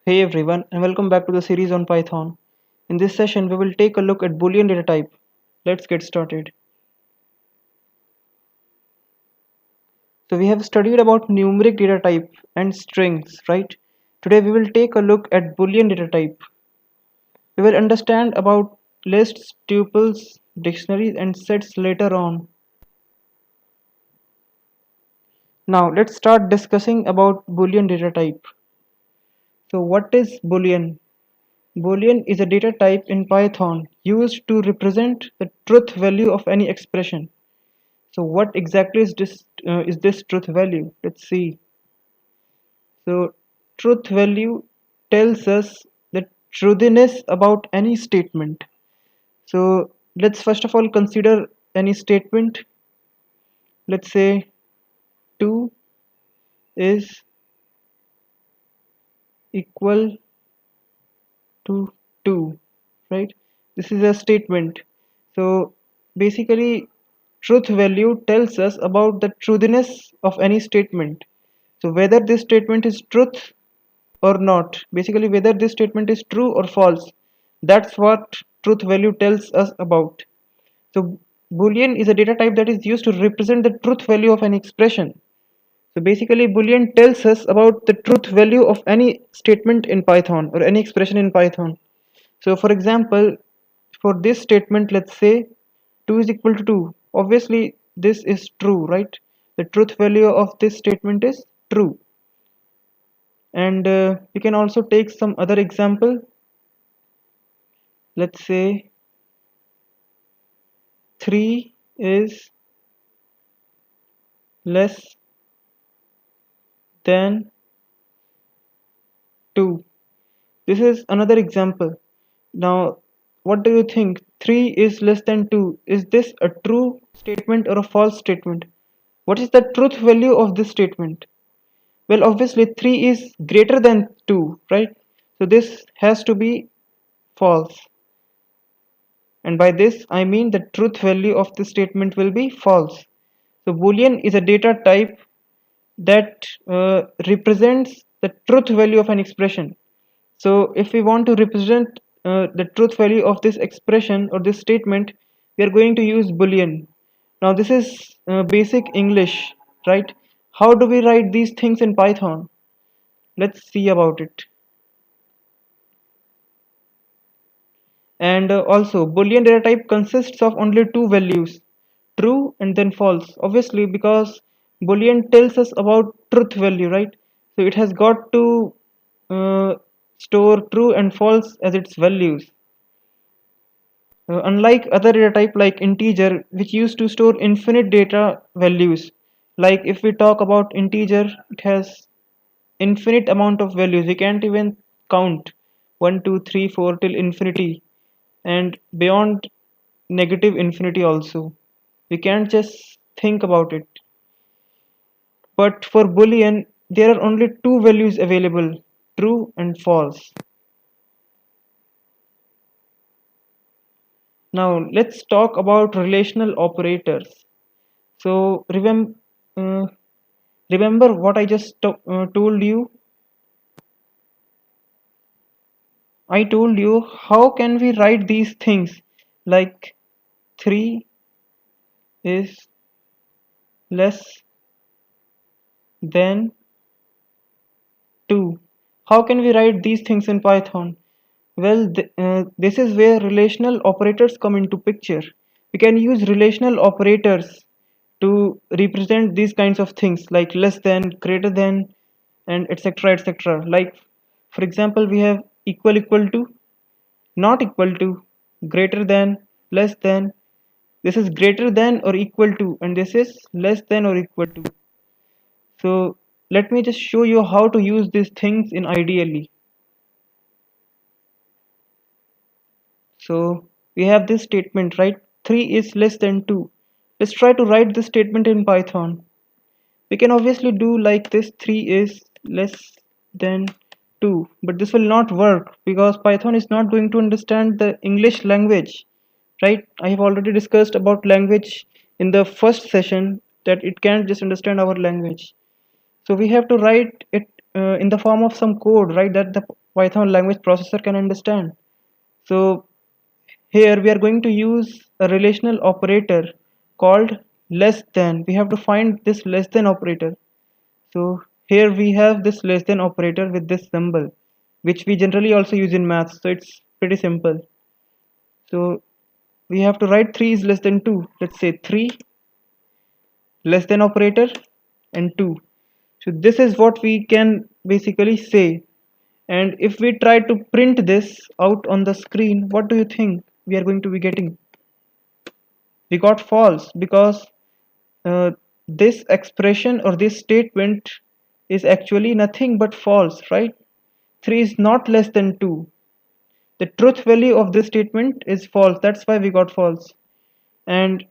Hey everyone, and welcome back to the series on Python. In this session, we will take a look at Boolean data type. Let's get started. So we have studied about numeric data type and strings, right? Today we will take a look at Boolean data type. We will understand about lists, tuples, dictionaries, and sets later on. Now let's start discussing about Boolean data type. So what is Boolean? Boolean is a data type in Python used to represent the truth value of any expression. So what exactly is this truth value? Let's see. So truth value tells us the truthiness about any statement. So let's first of all consider any statement. Let's say 2 is equal to 2, right? This is a statement. So basically truth value tells us about the truthiness of any statement. So whether this statement is truth or not, basically whether this statement is true or false, that's what truth value tells us about. So Boolean is a data type that is used to represent the truth value of an expression. So basically Boolean tells us about the truth value of any statement in Python or any expression in Python. So for example, for this statement, let's say 2 is equal to 2. Obviously this is true, right? The truth value of this statement is true. And you can also take some other example. Let's say 3 is less than 2. This is another example. Now what do you think? 3 is less than 2. Is this a true statement or a false statement? What is the truth value of this statement? Well, obviously 3 is greater than 2, right? So this has to be false. And by this I mean the truth value of the statement will be false. So Boolean is a data type that represents the truth value of an expression. So if we want to represent the truth value of this expression or this statement, we are going to use Boolean. Now this is basic English, right? How do we write these things in Python? Let's see about it. And also Boolean data type consists of only two values, true and then false, obviously because Boolean tells us about truth value, right? So it has got to uh, store true and false as its values. Unlike other data type like integer, which used to store infinite data values, like if we talk about integer, it has infinite amount of values. We can't even count 1 2 3 4 till infinity, and beyond negative infinity also. We can't just think about it. But for Boolean, there are only two values available, true and false. Now let's talk about relational operators. So uh, remember what I just told you. I told you how can we write these things like 3 is less than 2. How can we write these things in Python? Well, this is where relational operators come into picture. We can use relational operators to represent these kinds of things like less than, greater than, and etc. etc. Like, for example, we have equal to, not equal to, greater than, less than. This is greater than or equal to, and this is less than or equal to. So let me just show you how to use these things in ideally. So we have this statement, right? 3 is less than 2. Let's try to write this statement in Python. We can obviously do like this: 3 is less than 2. But this will not work because Python is not going to understand the English language, right? I have already discussed about language in the first session that it can't just understand our language. So we have to write it in the form of some code, right? That the Python language processor can understand. So here we are going to use a relational operator called less than. We have to find this less than operator. So here we have this less than operator with this symbol, which we generally also use in maths. So it's pretty simple. So we have to write 3 is less than 2. Let's say 3 less than operator and 2. So this is what we can basically say. And if we try to print this out on the screen, what do you think we are going to be getting? We got false because uh, this expression or this statement is actually nothing but false, right? 3 is not less than 2. The truth value of this statement is false. That's why we got false. And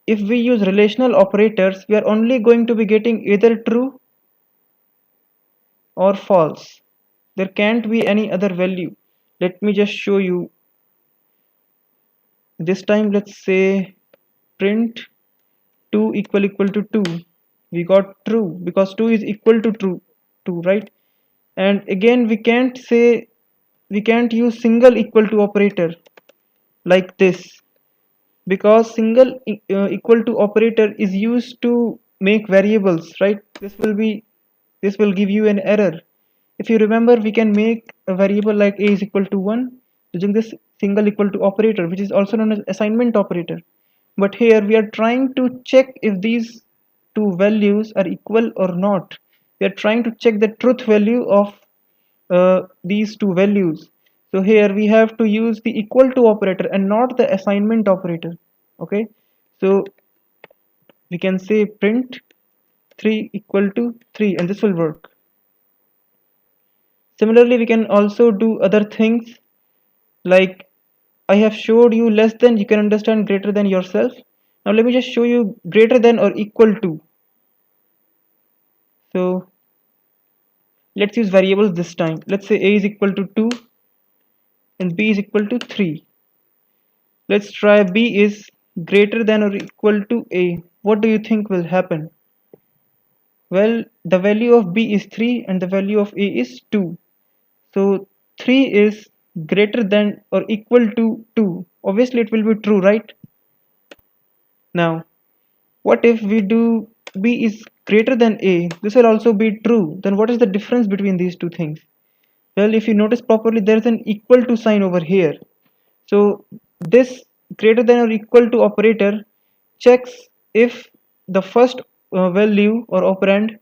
if we use relational operators, we are only going to be getting either true or false. There can't be any other value. Let me just show you. This time let's say print 2 equal to 2. We got true because 2 is equal to true 2, right? And again we can't use single equal to operator like this, because single equal to operator is used to make variables, right? This will give you an error. If you remember, we can make a variable like a is equal to 1 using this single equal to operator, which is also known as assignment operator. But here we are trying to check if these two values are equal or not. We are trying to check the truth value of these two values. So here we have to use the equal to operator and not the assignment operator. Okay, so we can say print 3 equal to 3 and this will work. Similarly, we can also do other things like I have showed you less than, you can understand greater than yourself. Now let me just show you greater than or equal to. So let's use variables this time. Let's say a is equal to 2 and b is equal to 3. Let's try b is greater than or equal to a. What do you think will happen? Well, the value of b is 3 and the value of a is 2. So 3 is greater than or equal to 2. Obviously it will be true, right? Now, what if we do b is greater than a? This will also be true. Then what is the difference between these two things? Well, if you notice properly, there is an equal to sign over here. So this greater than or equal to operator checks if the first value or operand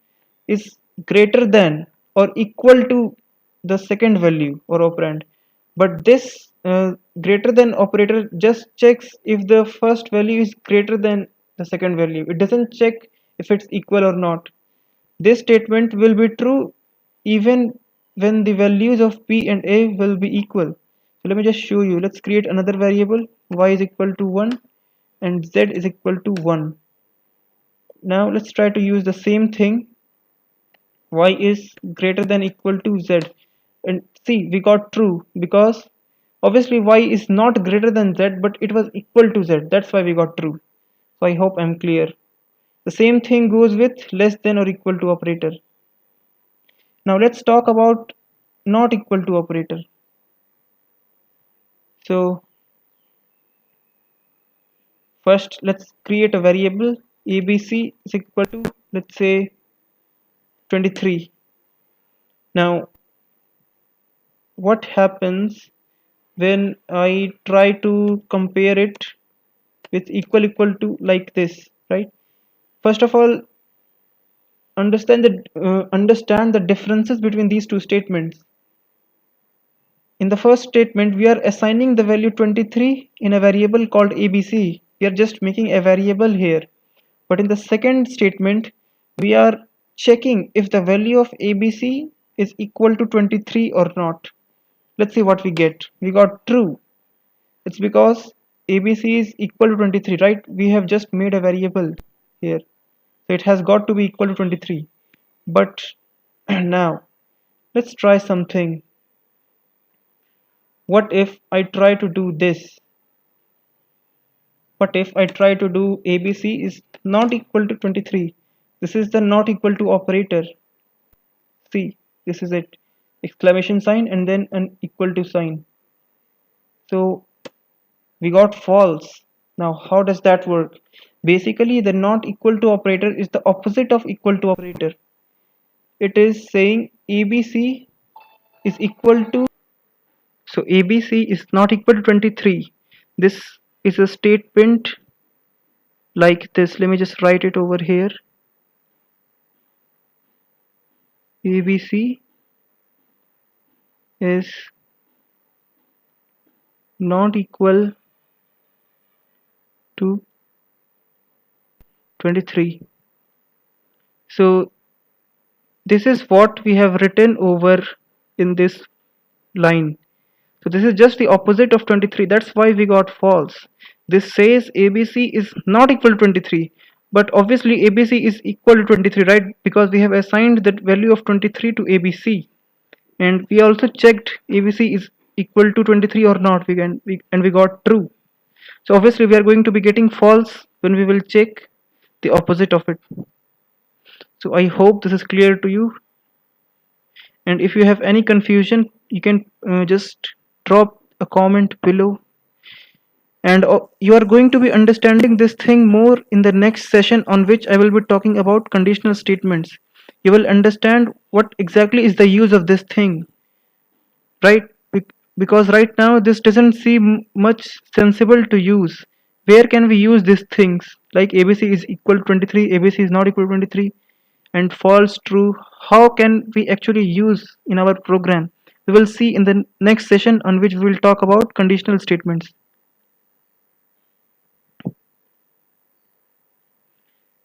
is greater than or equal to the second value or operand. But this greater than operator just checks if the first value is greater than the second value. It doesn't check if it's equal or not. This statement will be true even when the values of p and a will be equal. So let me just show you. Let's create another variable. Y is equal to 1 and z is equal to 1. Now let's try to use the same thing. Y is greater than equal to z. And see, we got true because obviously y is not greater than z, but it was equal to z. That's why we got true. So I hope I'm clear. The same thing goes with less than or equal to operator. Now let's talk about not equal to operator. So first let's create a variable abc is equal to, let's say, 23. Now what happens when I try to compare it with equal to like this, right? First of all, understand the differences between these two statements. In the first statement, we are assigning the value 23 in a variable called abc. We are just making a variable here. But in the second statement, we are checking if the value of abc is equal to 23 or not. Let's see what we get. We got true. It's because abc is equal to 23, right? We have just made a variable here. So it has got to be equal to 23. But now, let's try something. What if I try to do this? What if I try to do ABC is not equal to 23? This is the not equal to operator. See, this is it. exclamation sign and then an equal to sign. So we got false. Now how does that work? Basically the not equal to operator is the opposite of equal to operator. It is saying ABC is equal to, so ABC is not equal to 23. This is a statement like this. Let me just write it over here. ABC is not equal to 23. So this is what we have written over in this line. So this is just the opposite of 23. That's why we got false. This says ABC is not equal to 23. But obviously ABC is equal to 23, right? Because we have assigned that value of 23 to ABC. And we also checked ABC is equal to 23 or not. And we got true. So obviously we are going to be getting false when we will check the opposite of it. So I hope this is clear to you. And if you have any confusion, you can just drop a comment below. And you are going to be understanding this thing more in the next session, on which I will be talking about conditional statements. You will understand what exactly is the use of this thing, right? Because right now this doesn't seem much sensible to use. Where can we use these things like ABC is equal to 23, ABC is not equal to 23, and false true? How can we actually use in our program? We will see in the next session, on which we will talk about conditional statements.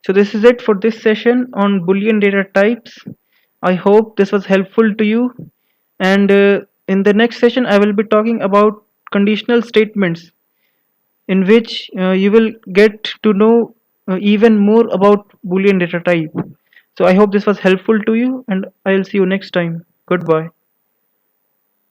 So this is it for this session on Boolean data types. I hope this was helpful to you. And in the next session, I will be talking about conditional statements, in which you will get to know even more about Boolean data type. So I hope this was helpful to you, and I'll see you next time. Goodbye.